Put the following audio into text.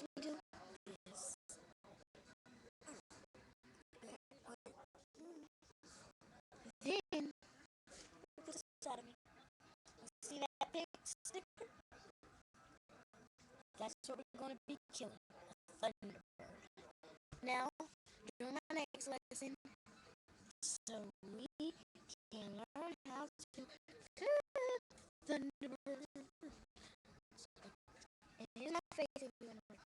should we do? Yes. Then, look at the side of me. See that big sticker? That's what we're going to be killing. A thunderbird. Now, during my next lesson, so we can learn how to cook thunderbird. And here's my face if you want to